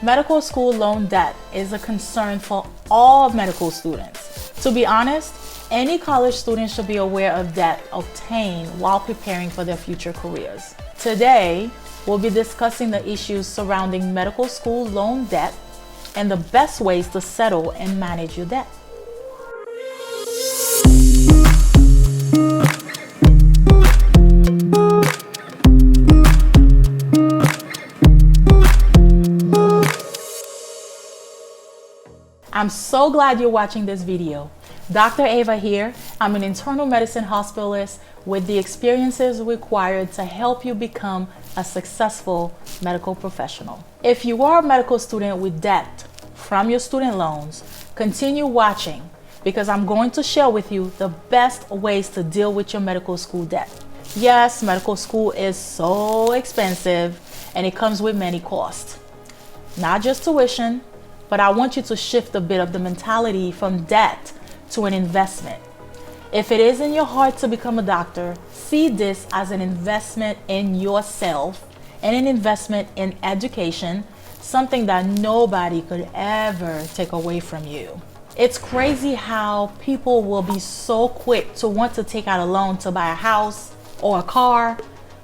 Medical school loan debt is a concern for all medical students. To be honest, any college student should be aware of debt obtained while preparing for their future careers. Today, we'll be discussing the issues surrounding medical school loan debt and the best ways to settle and manage your debt. I'm so glad you're watching this video. Dr. Ava here. I'm an internal medicine hospitalist with the experiences required to help you become a successful medical professional. If you are a medical student with debt from your student loans, continue watching because I'm going to share with you the best ways to deal with your medical school debt. Yes, medical school is so expensive and it comes with many costs. Not just tuition, but I want you to shift a bit of the mentality from debt to an investment. If it is in your heart to become a doctor, see this as an investment in yourself and an investment in education, something that nobody could ever take away from you. It's crazy how people will be so quick to want to take out a loan to buy a house or a car.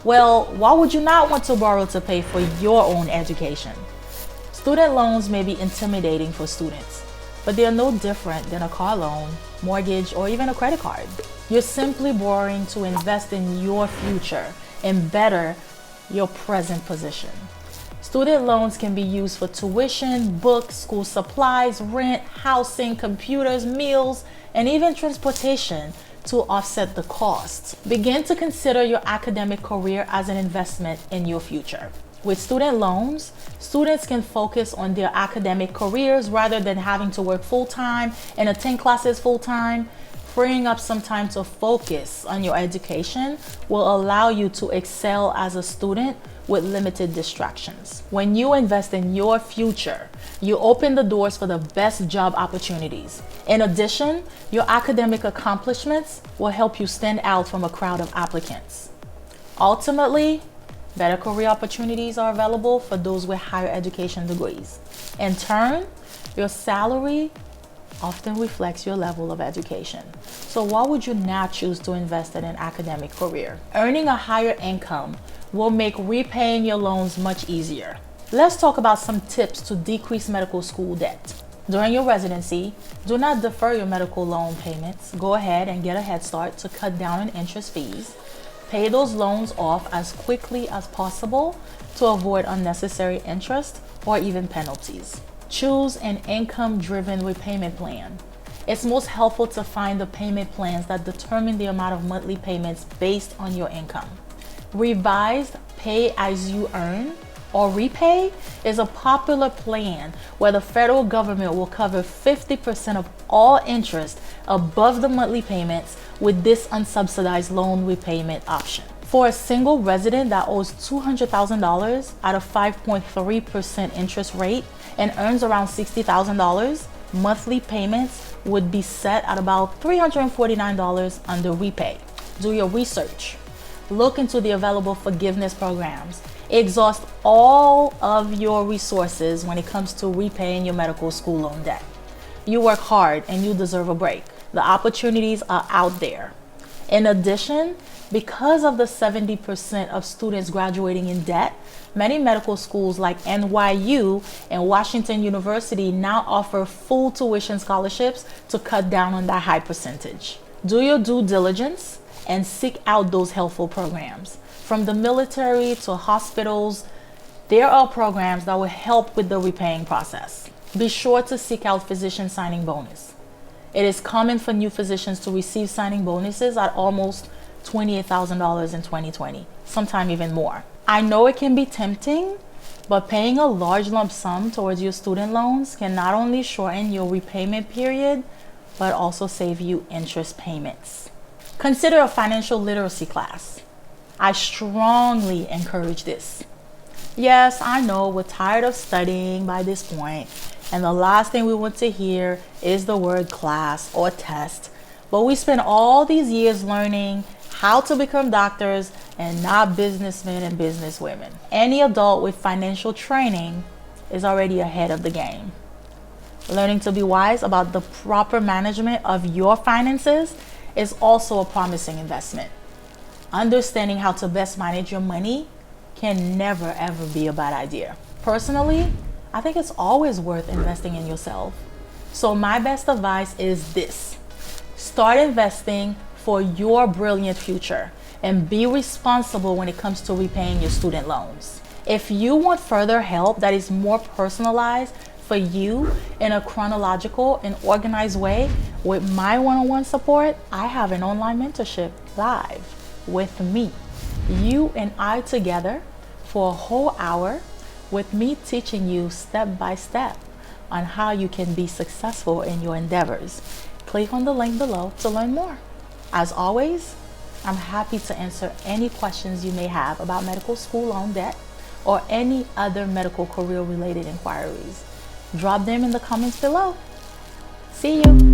Well, why would you not want to borrow to pay for your own education? Student loans may be intimidating for students, but they are no different than a car loan, mortgage, or even a credit card. You're simply borrowing to invest in your future and better your present position. Student loans can be used for tuition, books, school supplies, rent, housing, computers, meals, and even transportation to offset the costs. Begin to consider your academic career as an investment in your future. With student loans, students can focus on their academic careers rather than having to work full-time and attend classes full-time. Freeing up some time to focus on your education will allow you to excel as a student with limited distractions. When you invest in your future, you open the doors for the best job opportunities. In addition, your academic accomplishments will help you stand out from a crowd of applicants. Ultimately, better career opportunities are available for those with higher education degrees. In turn, your salary often reflects your level of education. So why would you not choose to invest in an academic career? Earning a higher income will make repaying your loans much easier. Let's talk about some tips to decrease medical school debt. During your residency, do not defer your medical loan payments. Go ahead and get a head start to cut down on interest fees. Pay those loans off as quickly as possible to avoid unnecessary interest or even penalties. Choose an income-driven repayment plan. It's most helpful to find the payment plans that determine the amount of monthly payments based on your income. Revised pay-as-you-earn or repay is a popular plan where the federal government will cover 50% of all interest above the monthly payments with this unsubsidized loan repayment option. For a single resident that owes $200,000 at a 5.3% interest rate and earns around $60,000, monthly payments would be set at about $349 under repay. Do your research. Look into the available forgiveness programs. Exhaust all of your resources when it comes to repaying your medical school loan debt. You work hard and you deserve a break. The opportunities are out there. In addition, because of the 70% of students graduating in debt, many medical schools like NYU and Washington University now offer full tuition scholarships to cut down on that high percentage. Do your due diligence and seek out those helpful programs. From the military to hospitals, there are programs that will help with the repaying process. Be sure to seek out physician signing bonus. It is common for new physicians to receive signing bonuses at almost $28,000 in 2020, sometime even more. I know it can be tempting, but paying a large lump sum towards your student loans can not only shorten your repayment period, but also save you interest payments. Consider a financial literacy class. I strongly encourage this. Yes, I know we're tired of studying by this point, and the last thing we want to hear is the word class or test. But we spend all these years learning how to become doctors and not businessmen and businesswomen. Any adult with financial training is already ahead of the game. Learning to be wise about the proper management of your finances is also a promising investment. Understanding how to best manage your money can never ever be a bad idea. Personally, I think it's always worth investing in yourself. So my best advice is this: start investing for your brilliant future and be responsible when it comes to repaying your student loans. If you want further help that is more personalized for you in a chronological and organized way with my one-on-one support, I have an online mentorship live with me. You and I together for a whole hour with me teaching you step by step on how you can be successful in your endeavors. Click on the link below to learn more. As always, I'm happy to answer any questions you may have about medical school loan debt or any other medical career related inquiries. Drop them in the comments below. See you.